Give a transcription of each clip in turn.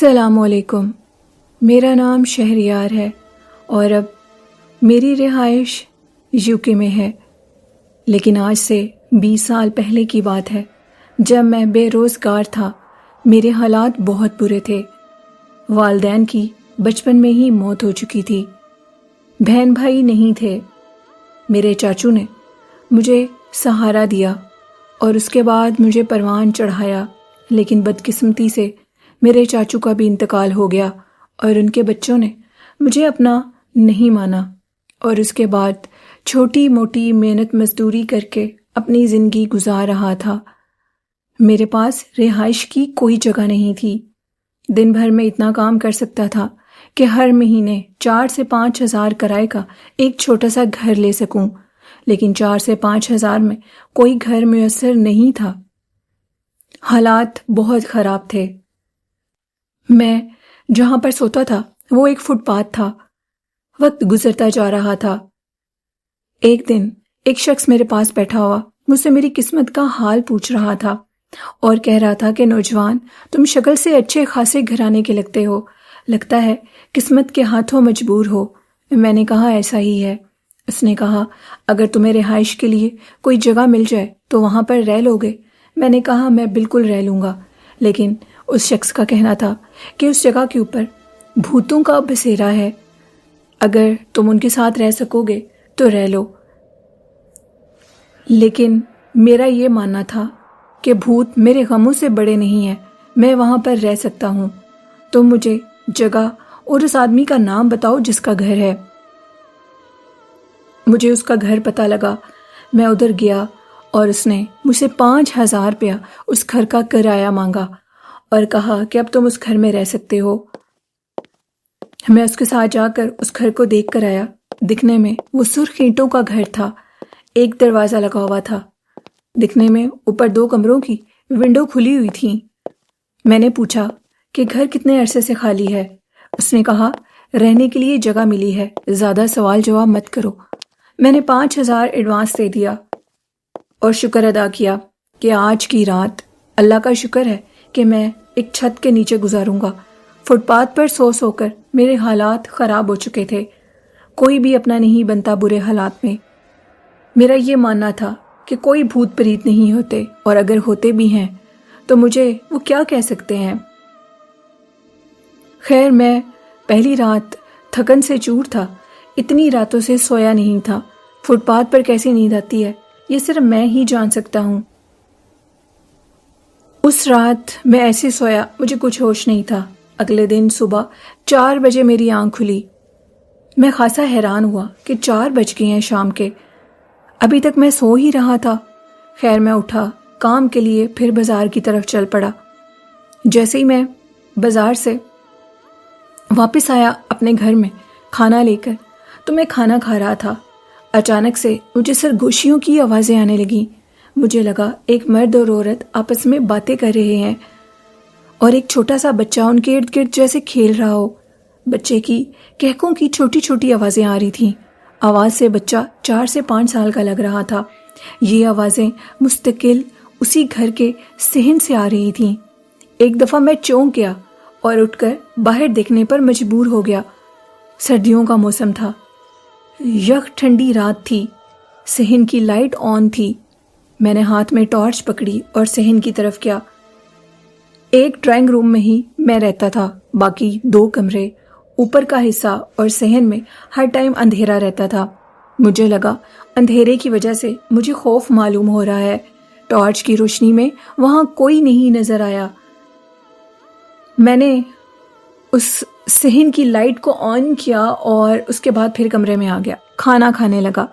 السلام علیکم۔ میرا نام شہریار ہے اور اب میری رہائش UK میں ہے، لیکن آج سے 20 سال پہلے کی بات ہے جب میں بے روزگار تھا۔ میرے حالات بہت برے تھے۔ والدین کی بچپن میں ہی موت ہو چکی تھی، بہن بھائی نہیں تھے۔ میرے چاچو نے مجھے سہارا دیا اور اس کے بعد مجھے پروان چڑھایا، لیکن بدقسمتی سے میرے چاچو کا بھی انتقال ہو گیا اور ان کے بچوں نے مجھے اپنا نہیں مانا، اور اس کے بعد چھوٹی موٹی محنت مزدوری کر کے اپنی زندگی گزار رہا تھا۔ میرے پاس رہائش کی کوئی جگہ نہیں تھی۔ دن بھر میں اتنا کام کر سکتا تھا کہ ہر مہینے 4 سے 5 ہزار کرائے کا ایک چھوٹا سا گھر لے سکوں، لیکن 4 سے 5 ہزار میں کوئی گھر میسر نہیں تھا۔ حالات بہت خراب تھے۔ میں جہاں پر سوتا تھا وہ ایک فٹ پاتھ تھا۔ وقت گزرتا جا رہا تھا۔ ایک دن ایک شخص میرے پاس بیٹھا ہوا مجھ سے میری قسمت کا حال پوچھ رہا تھا اور کہہ رہا تھا کہ نوجوان، تم شکل سے اچھے خاصے گھرانے کے لگتے ہو، لگتا ہے قسمت کے ہاتھوں مجبور ہو۔ میں نے کہا ایسا ہی ہے۔ اس نے کہا اگر تمہیں رہائش کے لیے کوئی جگہ مل جائے تو وہاں پر رہ لو گے؟ میں نے کہا میں بالکل رہ لوں گا، لیکن اس شخص کا کہنا تھا کہ اس جگہ کے اوپر بھوتوں کا بسیرا ہے، اگر تم ان کے ساتھ رہ سکو گے تو رہ لو۔ لیکن میرا یہ ماننا تھا کہ بھوت میرے غموں سے بڑے نہیں ہیں، میں وہاں پر رہ سکتا ہوں۔ تم مجھے جگہ اور اس آدمی کا نام بتاؤ جس کا گھر ہے۔ مجھے اس کا گھر پتہ لگا۔ میں ادھر گیا اور اس نے مجھ سے 5,000 روپیہ اس گھر کا کرایہ مانگا اور کہا کہ اب تم اس گھر میں رہ سکتے ہو۔ میں اس کے ساتھ جا کر اس گھر کو دیکھ کر آیا۔ دکھنے میں وہ سرخ اینٹوں کا گھر تھا، ایک دروازہ لگا ہوا تھا۔ دکھنے میں اوپر 2 کمروں کی ونڈو کھلی ہوئی تھیں۔ میں نے پوچھا کہ گھر کتنے عرصے سے خالی ہے؟ اس نے کہا رہنے کے لیے جگہ ملی ہے، زیادہ سوال جواب مت کرو۔ میں نے 5,000 ایڈوانس دے دیا اور شکر ادا کیا کہ آج کی رات اللہ کا شکر ہے کہ میں ایک چھت کے نیچے گزاروں گا۔ فٹ پاتھ پر سو کر میرے حالات خراب ہو چکے تھے۔ کوئی بھی اپنا نہیں بنتا برے حالات میں۔ میرا یہ ماننا تھا کہ کوئی بھوت پریت نہیں ہوتے، اور اگر ہوتے بھی ہیں تو مجھے وہ کیا کہہ سکتے ہیں۔ خیر، میں پہلی رات تھکن سے چور تھا، اتنی راتوں سے سویا نہیں تھا۔ فٹ پاتھ پر کیسی نیند آتی ہے یہ صرف میں ہی جان سکتا ہوں۔ اس رات میں ایسے سویا مجھے کچھ ہوش نہیں تھا۔ اگلے دن صبح 4 بجے میری آنکھ کھلی۔ میں خاصا حیران ہوا کہ 4 بج گئے ہیں شام کے، ابھی تک میں سو ہی رہا تھا۔ خیر، میں اٹھا، کام کے لیے پھر بازار کی طرف چل پڑا۔ جیسے ہی میں بازار سے واپس آیا اپنے گھر میں کھانا لے کر، تو میں کھانا کھا رہا تھا۔ اچانک سے مجھے سرگوشیوں کی آوازیں آنے لگیں۔ مجھے لگا ایک مرد اور عورت آپس میں باتیں کر رہے ہیں اور ایک چھوٹا سا بچہ ان کے ارد گرد جیسے کھیل رہا ہو۔ بچے کی کہکوں کی چھوٹی چھوٹی آوازیں آ رہی تھیں۔ آواز سے بچہ 4 سے 5 سال کا لگ رہا تھا۔ یہ آوازیں مستقل اسی گھر کے صحن سے آ رہی تھیں۔ ایک دفعہ میں چونک گیا اور اٹھ کر باہر دیکھنے پر مجبور ہو گیا۔ سردیوں کا موسم تھا، یخ ٹھنڈی رات تھی، صحن کی لائٹ آن تھی۔ میں نے ہاتھ میں ٹارچ پکڑی اور صحن کی طرف گیا۔ ایک ڈرائنگ روم میں ہی میں رہتا تھا، باقی 2 کمرے، اوپر کا حصہ اور صحن میں ہر ٹائم اندھیرا رہتا تھا۔ مجھے لگا اندھیرے کی وجہ سے مجھے خوف معلوم ہو رہا ہے۔ ٹارچ کی روشنی میں وہاں کوئی نہیں نظر آیا۔ میں نے اس صحن کی لائٹ کو آن کیا اور اس کے بعد پھر کمرے میں آ گیا، کھانا کھانے لگا۔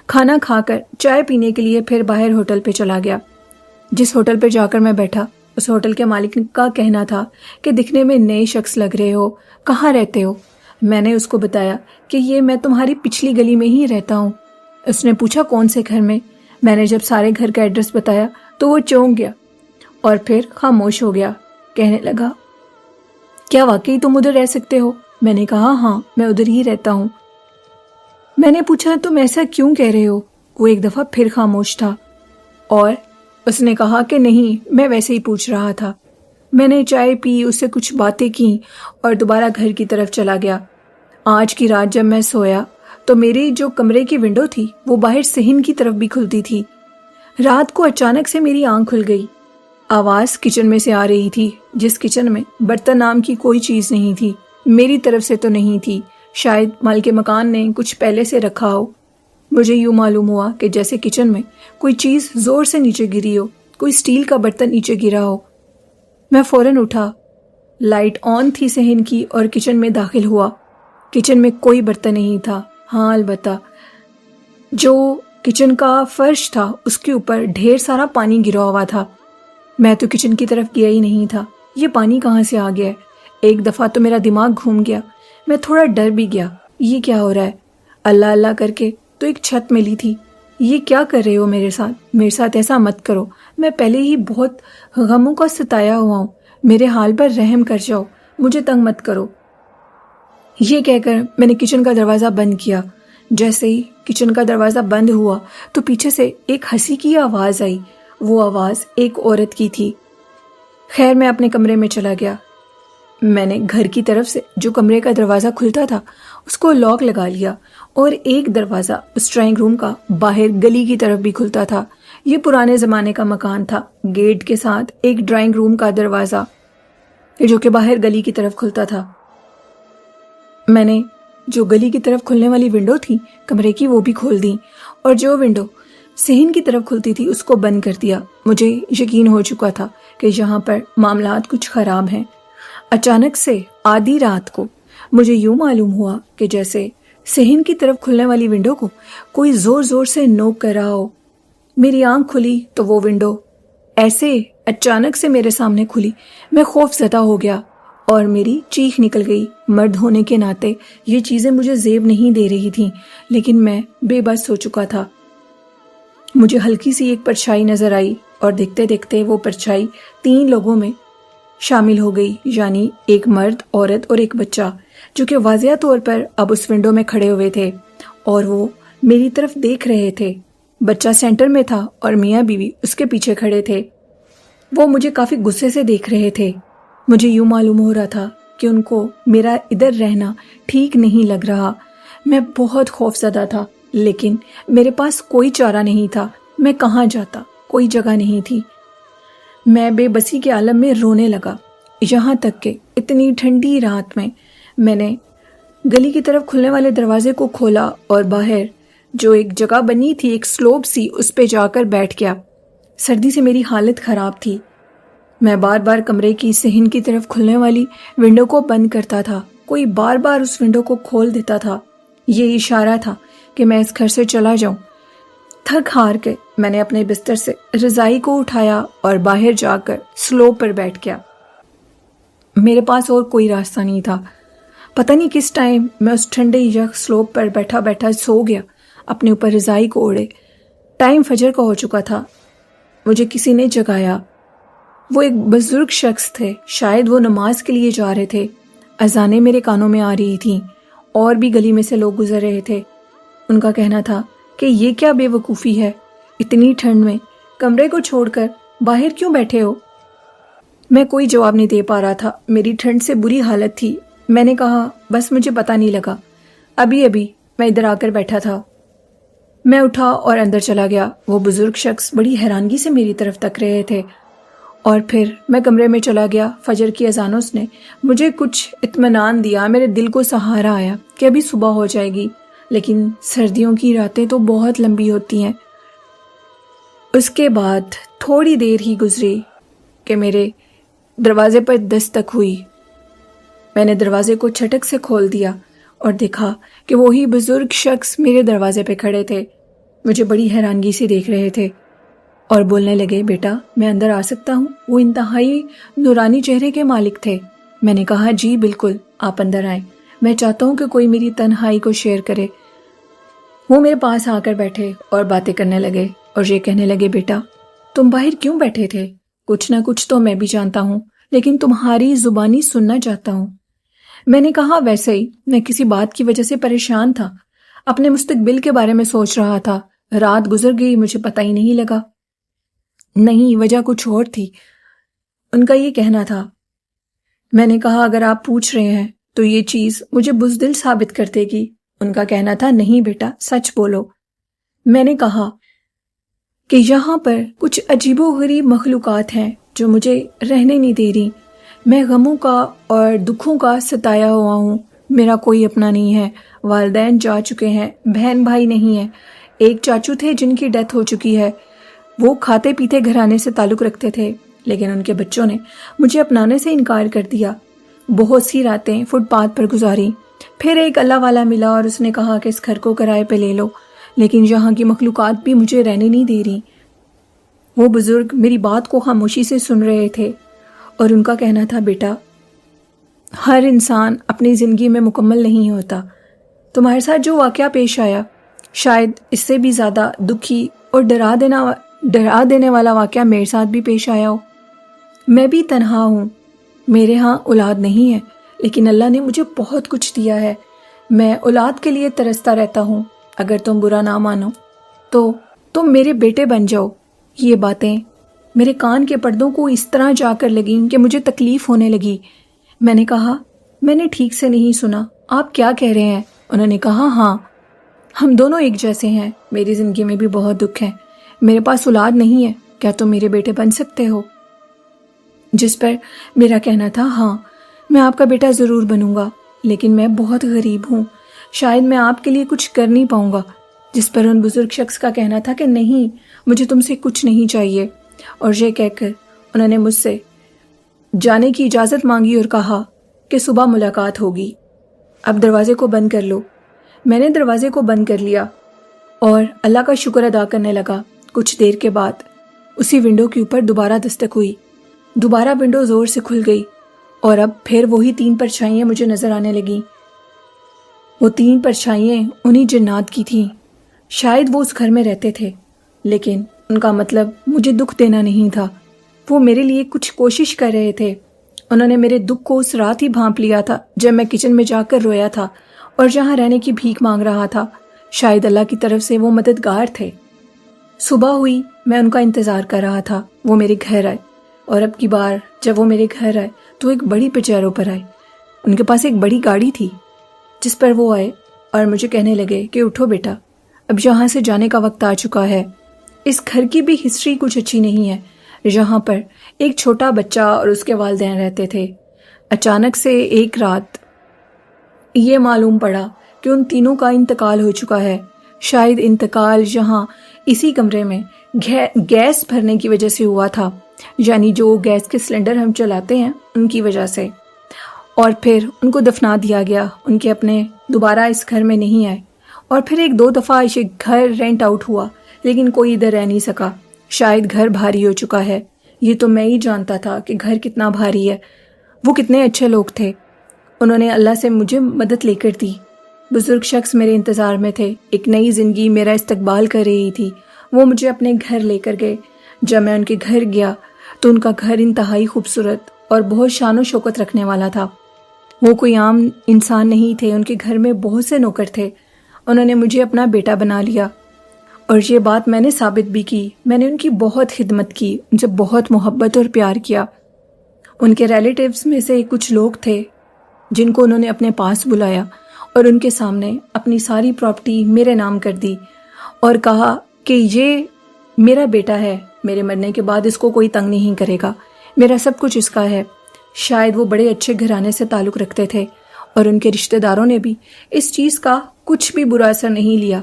کھانا کھا کر چائے پینے کے لیے پھر باہر ہوٹل پہ چلا گیا۔ جس ہوٹل پہ جا کر میں بیٹھا، اس ہوٹل کے مالک کا کہنا تھا کہ دکھنے میں نئے شخص لگ رہے ہو، کہاں رہتے ہو؟ میں نے اس کو بتایا کہ یہ میں تمہاری پچھلی گلی میں ہی رہتا ہوں۔ اس نے پوچھا کون سے گھر میں؟ میں نے جب سارے گھر کا ایڈریس بتایا تو وہ چونک گیا اور پھر خاموش ہو گیا۔ کہنے لگا کیا واقعی تم ادھر رہ سکتے ہو؟ میں نے کہا ہاں، میں ادھر ہی رہتا ہوں۔ میں نے پوچھا تم ایسا کیوں کہہ رہے ہو؟ وہ ایک دفعہ پھر خاموش تھا اور اس نے کہا کہ نہیں، میں ویسے ہی پوچھ رہا تھا۔ میں نے چائے پی، اس سے کچھ باتیں کی اور دوبارہ گھر کی طرف چلا گیا۔ آج کی رات جب میں سویا تو میری جو کمرے کی ونڈو تھی وہ باہر صحن کی طرف بھی کھلتی تھی۔ رات کو اچانک سے میری آنکھ کھل گئی۔ آواز کچن میں سے آ رہی تھی، جس کچن میں برتن نام کی کوئی چیز نہیں تھی۔ میری طرف سے تو نہیں تھی، شاید مالک مکان نے کچھ پہلے سے رکھا ہو۔ مجھے یوں معلوم ہوا کہ جیسے کچن میں کوئی چیز زور سے نیچے گری ہو، کوئی سٹیل کا برتن نیچے گرا ہو۔ میں فوراً اٹھا، لائٹ آن تھی صحن کی، اور کچن میں داخل ہوا۔ کچن میں کوئی برتن نہیں تھا، ہاں البتہ جو کچن کا فرش تھا اس کے اوپر ڈھیر سارا پانی گرا ہوا تھا۔ میں تو کچن کی طرف گیا ہی نہیں تھا، یہ پانی کہاں سے آ گیا ہے؟ ایک دفعہ تو میرا دماغ گھوم گیا، میں تھوڑا ڈر بھی گیا، یہ کیا ہو رہا ہے؟ اللہ اللہ کر کے تو ایک چھت ملی تھی۔ یہ کیا کر رہے ہو میرے ساتھ ایسا مت کرو، میں پہلے ہی بہت غموں کا ستایا ہوا ہوں، میرے حال پر رحم کر جاؤ، مجھے تنگ مت کرو۔ یہ کہہ کر میں نے کچن کا دروازہ بند کیا۔ جیسے ہی کچن کا دروازہ بند ہوا تو پیچھے سے ایک ہنسی کی آواز آئی۔ وہ آواز ایک عورت کی تھی۔ خیر میں اپنے کمرے میں چلا گیا۔ میں نے گھر کی طرف سے جو کمرے کا دروازہ کھلتا تھا اس کو لاک لگا لیا، اور ایک دروازہ اس ڈرائنگ روم کا باہر گلی کی طرف بھی کھلتا تھا۔ یہ پرانے زمانے کا مکان تھا، گیٹ کے ساتھ ایک ڈرائنگ روم کا دروازہ جو کہ باہر گلی کی طرف کھلتا تھا۔ میں نے جو گلی کی طرف کھلنے والی ونڈو تھی کمرے کی وہ بھی کھول دی، اور جو ونڈو صحن کی طرف کھلتی تھی اس کو بند کر دیا۔ مجھے یقین ہو چکا تھا کہ یہاں پر معاملات کچھ خراب ہیں۔ اچانک سے آدھی رات کو مجھے یوں معلوم ہوا کہ جیسے صحن کی طرف کھلنے والی ونڈو کو کوئی زور زور سے نوک کر رہا ہو۔ میری آنکھ کھلی تو وہ ونڈو ایسے اچانک سے میرے سامنے کھلی، میں خوف زدہ ہو گیا اور میری چیخ نکل گئی۔ مرد ہونے کے ناطے یہ چیزیں مجھے زیب نہیں دے رہی تھیں، لیکن میں بے بس ہو چکا تھا۔ مجھے ہلکی سی ایک پرچھائی نظر آئی، اور دیکھتے دیکھتے وہ پرچھائی 3 لوگوں میں شامل ہو گئی، یعنی ایک مرد، عورت اور ایک بچہ، جو کہ واضح طور پر اب اس ونڈو میں کھڑے ہوئے تھے اور وہ میری طرف دیکھ رہے تھے۔ بچہ سینٹر میں تھا اور میاں بیوی اس کے پیچھے کھڑے تھے۔ وہ مجھے کافی غصے سے دیکھ رہے تھے۔ مجھے یوں معلوم ہو رہا تھا کہ ان کو میرا ادھر رہنا ٹھیک نہیں لگ رہا۔ میں بہت خوف زدہ تھا، لیکن میرے پاس کوئی چارہ نہیں تھا۔ میں کہاں جاتا؟ کوئی جگہ نہیں تھی۔ میں بے بسی کے عالم میں رونے لگا، یہاں تک کہ اتنی ٹھنڈی رات میں نے گلی کی طرف کھلنے والے دروازے کو کھولا اور باہر جو ایک جگہ بنی تھی، ایک سلوپ سی، اس پہ جا کر بیٹھ گیا۔ سردی سے میری حالت خراب تھی۔ میں بار بار کمرے کی صحن کی طرف کھلنے والی ونڈو کو بند کرتا تھا، کوئی بار بار اس ونڈو کو کھول دیتا تھا۔ یہ اشارہ تھا کہ میں اس گھر سے چلا جاؤں۔ تھک ہار کے میں نے اپنے بستر سے رضائی کو اٹھایا اور باہر جا کر سلوپ پر بیٹھ گیا۔ میرے پاس اور کوئی راستہ نہیں تھا۔ پتہ نہیں کس ٹائم میں اس ٹھنڈے یخ سلوپ پر بیٹھا بیٹھا سو گیا، اپنے اوپر رضائی کو اوڑھے۔ ٹائم فجر کا ہو چکا تھا۔ مجھے کسی نے جگایا۔ وہ ایک بزرگ شخص تھے، شاید وہ نماز کے لیے جا رہے تھے۔ اذانیں میرے کانوں میں آ رہی تھیں، اور بھی گلی میں سے لوگ گزر رہے تھے۔ ان کا کہنا تھا کہ یہ کیا بے وقوفی ہے، اتنی ٹھنڈ میں کمرے کو چھوڑ کر باہر کیوں بیٹھے ہو؟ میں کوئی جواب نہیں دے پا رہا تھا، میری ٹھنڈ سے بری حالت تھی۔ میں نے کہا، بس مجھے پتہ نہیں لگا، ابھی میں ادھر آ کر بیٹھا تھا۔ میں اٹھا اور اندر چلا گیا۔ وہ بزرگ شخص بڑی حیرانگی سے میری طرف تک رہے تھے، اور پھر میں کمرے میں چلا گیا۔ فجر کی اذانوں نے مجھے کچھ اطمینان دیا، میرے دل کو سہارا آیا کہ ابھی صبح ہو جائے گی، لیکن سردیوں کی راتیں تو بہت لمبی ہوتی ہیں۔ اس کے بعد تھوڑی دیر ہی گزری کہ میرے دروازے پر دستک ہوئی۔ میں نے دروازے کو چھٹک سے کھول دیا اور دیکھا کہ وہی بزرگ شخص میرے دروازے پہ کھڑے تھے، مجھے بڑی حیرانگی سے دیکھ رہے تھے اور بولنے لگے، بیٹا میں اندر آ سکتا ہوں؟ وہ انتہائی نورانی چہرے کے مالک تھے۔ میں نے کہا، جی بالکل، آپ اندر آئیں، میں چاہتا ہوں کہ کوئی میری تنہائی کو شیئر کرے۔ وہ میرے پاس آ کر بیٹھے اور باتیں کرنے لگے اور یہ کہنے لگے، بیٹا تم باہر کیوں بیٹھے تھے؟ کچھ نہ کچھ تو میں بھی جانتا ہوں، لیکن تمہاری زبانی سننا چاہتا ہوں۔ میں نے کہا، ویسے ہی میں کسی بات کی وجہ سے پریشان تھا، اپنے مستقبل کے بارے میں سوچ رہا تھا۔ رات گزر گئی، مجھے پتہ ہی نہیں لگا۔ نہیں، وجہ کچھ اور تھی۔ ان کا یہ کہنا تھا۔ میں نے کہا اگر آپ پوچھ رہے ہیں تو یہ چیز مجھے بزدل ثابت کر دے گی۔ ان کا کہنا تھا نہیں بیٹا، سچ بولو۔ میں نے کہا کہ یہاں پر کچھ عجیب و غریب مخلوقات ہیں جو مجھے رہنے نہیں دے رہی۔ میں غموں کا اور دکھوں کا ستایا ہوا ہوں۔ میرا کوئی اپنا نہیں ہے، والدین جا چکے ہیں، بہن بھائی نہیں ہیں۔ ایک چاچو تھے جن کی ڈیتھ ہو چکی ہے، وہ کھاتے پیتے گھرانے سے تعلق رکھتے تھے، لیکن ان کے بچوں نے مجھے اپنانے سے انکار کر دیا۔ بہت سی راتیں فٹ پاتھ پر گزاری۔ پھر ایک اللہ والا ملا اور اس نے کہا کہ اس گھر کو کرائے پہ لے لو، لیکن یہاں کی مخلوقات بھی مجھے رہنے نہیں دے رہی۔ وہ بزرگ میری بات کو خاموشی سے سن رہے تھے اور ان کا کہنا تھا بیٹا، ہر انسان اپنی زندگی میں مکمل نہیں ہوتا۔ تمہارے ساتھ جو واقعہ پیش آیا شاید اس سے بھی زیادہ دکھی اور ڈرا دینے والا واقعہ میرے ساتھ بھی پیش آیا ہو۔ میں بھی تنہا ہوں، میرے ہاں اولاد نہیں ہے، لیکن اللہ نے مجھے بہت کچھ دیا ہے۔ میں اولاد کے لیے ترستا رہتا ہوں۔ اگر تم برا نہ مانو تو تم میرے بیٹے بن جاؤ۔ یہ باتیں میرے کان کے پردوں کو اس طرح جا کر لگیں کہ مجھے تکلیف ہونے لگی۔ میں نے کہا میں نے ٹھیک سے نہیں سنا، آپ کیا کہہ رہے ہیں؟ انہوں نے کہا ہاں، ہم دونوں ایک جیسے ہیں، میری زندگی میں بھی بہت دکھ ہے، میرے پاس اولاد نہیں ہے، کیا تم میرے بیٹے بن سکتے ہو؟ جس پر میرا کہنا تھا ہاں، میں آپ کا بیٹا ضرور بنوں گا، لیکن میں بہت غریب ہوں، شاید میں آپ کے لیے کچھ کر نہیں پاؤں گا۔ جس پر ان بزرگ شخص کا کہنا تھا کہ نہیں، مجھے تم سے کچھ نہیں چاہیے، اور یہ کہہ کر انہوں نے مجھ سے جانے کی اجازت مانگی اور کہا کہ صبح ملاقات ہوگی، اب دروازے کو بند کر لو۔ میں نے دروازے کو بند کر لیا اور اللہ کا شکر ادا کرنے لگا۔ کچھ دیر کے بعد اسی ونڈو کے اوپر دوبارہ دستک ہوئی، دوبارہ ونڈو زور سے کھل گئی اور اب پھر وہی 3 پرچھائیاں مجھے نظر آنے لگیں۔ وہ 3 پرچھائیاں انہی جنات کی تھیں۔ شاید وہ اس گھر میں رہتے تھے، لیکن ان کا مطلب مجھے دکھ دینا نہیں تھا۔ وہ میرے لیے کچھ کوشش کر رہے تھے۔ انہوں نے میرے دکھ کو اس رات ہی بھانپ لیا تھا جب میں کچن میں جا کر رویا تھا اور جہاں رہنے کی بھیک مانگ رہا تھا۔ شاید اللہ کی طرف سے وہ مددگار تھے۔ صبح ہوئی، میں ان کا انتظار کر رہا تھا۔ وہ میرے گھر آئے، اور اب کی بار جب وہ میرے گھر آئے تو ایک بڑی پچیروں پر آئے۔ ان کے پاس ایک بڑی گاڑی تھی جس پر وہ آئے اور مجھے کہنے لگے کہ اٹھو بیٹا، اب یہاں سے جانے کا وقت آ چکا ہے۔ اس گھر کی بھی ہسٹری کچھ اچھی نہیں ہے۔ یہاں پر ایک چھوٹا بچہ اور اس کے والدین رہتے تھے۔ اچانک سے ایک رات یہ معلوم پڑا کہ ان تینوں کا انتقال ہو چکا ہے۔ شاید انتقال یہاں اسی کمرے میں گیس بھرنے کی وجہ سے ہوا تھا، یعنی جو گیس کے سلنڈر ہم چلاتے ہیں ان کی وجہ سے، اور پھر ان کو دفنا دیا گیا۔ ان کے اپنے دوبارہ اس گھر میں نہیں آئے، اور پھر 1-2 دفعہ یہ گھر رینٹ آؤٹ ہوا، لیکن کوئی ادھر رہ نہیں سکا۔ شاید گھر بھاری ہو چکا ہے۔ یہ تو میں ہی جانتا تھا کہ گھر کتنا بھاری ہے۔ وہ کتنے اچھے لوگ تھے، انہوں نے اللہ سے مجھے مدد لے کر دی۔ بزرگ شخص میرے انتظار میں تھے، ایک نئی زندگی میرا استقبال کر رہی تھی۔ وہ مجھے اپنے گھر لے کر گئے۔ جب میں ان کے گھر گیا تو ان کا گھر انتہائی خوبصورت اور بہت شان و شوکت رکھنے والا تھا۔ وہ کوئی عام انسان نہیں تھے، ان کے گھر میں بہت سے نوکر تھے۔ انہوں نے مجھے اپنا بیٹا بنا لیا، اور یہ بات میں نے ثابت بھی کی۔ میں نے ان کی بہت خدمت کی، ان سے بہت محبت اور پیار کیا۔ ان کے ریلیٹیوز میں سے کچھ لوگ تھے جن کو انہوں نے اپنے پاس بلایا اور ان کے سامنے اپنی ساری پراپرٹی میرے نام کر دی اور کہا کہ یہ میرا بیٹا ہے، میرے مرنے کے بعد اس کو کوئی تنگ نہیں کرے گا، میرا سب کچھ اس کا ہے۔ شاید وہ بڑے اچھے گھرانے سے تعلق رکھتے تھے، اور ان کے رشتہ داروں نے بھی اس چیز کا کچھ بھی برا اثر نہیں لیا۔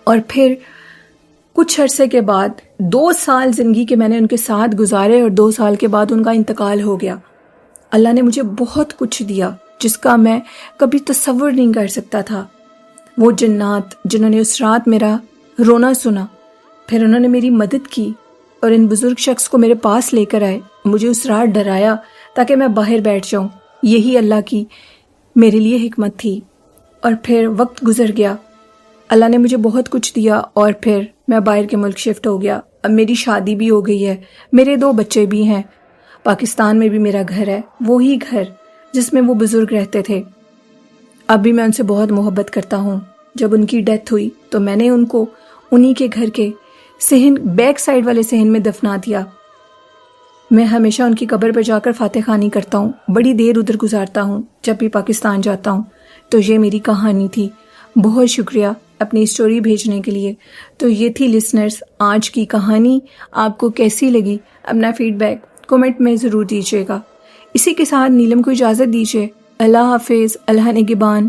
اور پھر کچھ عرصے کے بعد 2 سال زندگی کے میں نے ان کے ساتھ گزارے، اور 2 سال کے بعد ان کا انتقال ہو گیا۔ اللہ نے مجھے بہت کچھ دیا جس کا میں کبھی تصور نہیں کر سکتا تھا۔ وہ جنات جنہوں نے اس رات میرا رونا سنا، پھر انہوں نے میری مدد کی اور ان بزرگ شخص کو میرے پاس لے کر آئے، مجھے اس رات ڈرایا تاکہ میں باہر بیٹھ جاؤں۔ یہی اللہ کی میرے لیے حکمت تھی۔ اور پھر وقت گزر گیا، اللہ نے مجھے بہت کچھ دیا، اور پھر میں باہر کے ملک شفٹ ہو گیا۔ اب میری شادی بھی ہو گئی ہے، میرے 2 بچے بھی ہیں۔ پاکستان میں بھی میرا گھر ہے، وہی گھر جس میں وہ بزرگ رہتے تھے۔ اب بھی میں ان سے بہت محبت کرتا ہوں۔ جب ان کی ڈیتھ ہوئی تو میں نے ان کو انہی کے گھر کے صحن بیک سائڈ والے صحن میں دفنا دیا۔ میں ہمیشہ ان کی قبر پر جا کر فاتح خوانی کرتا ہوں، بڑی دیر ادھر گزارتا ہوں جب بھی پاکستان جاتا ہوں۔ تو یہ میری کہانی تھی۔ بہت شکریہ اپنی اسٹوری بھیجنے کے لیے۔ تو یہ تھی لسنرز آج کی کہانی۔ آپ کو کیسی لگی؟ اپنا فیڈ بیک کمنٹ میں ضرور دیجیے گا۔ اسی کے ساتھ نیلم کو اجازت دیجیے۔ اللہ حافظ، اللہ نگہبان۔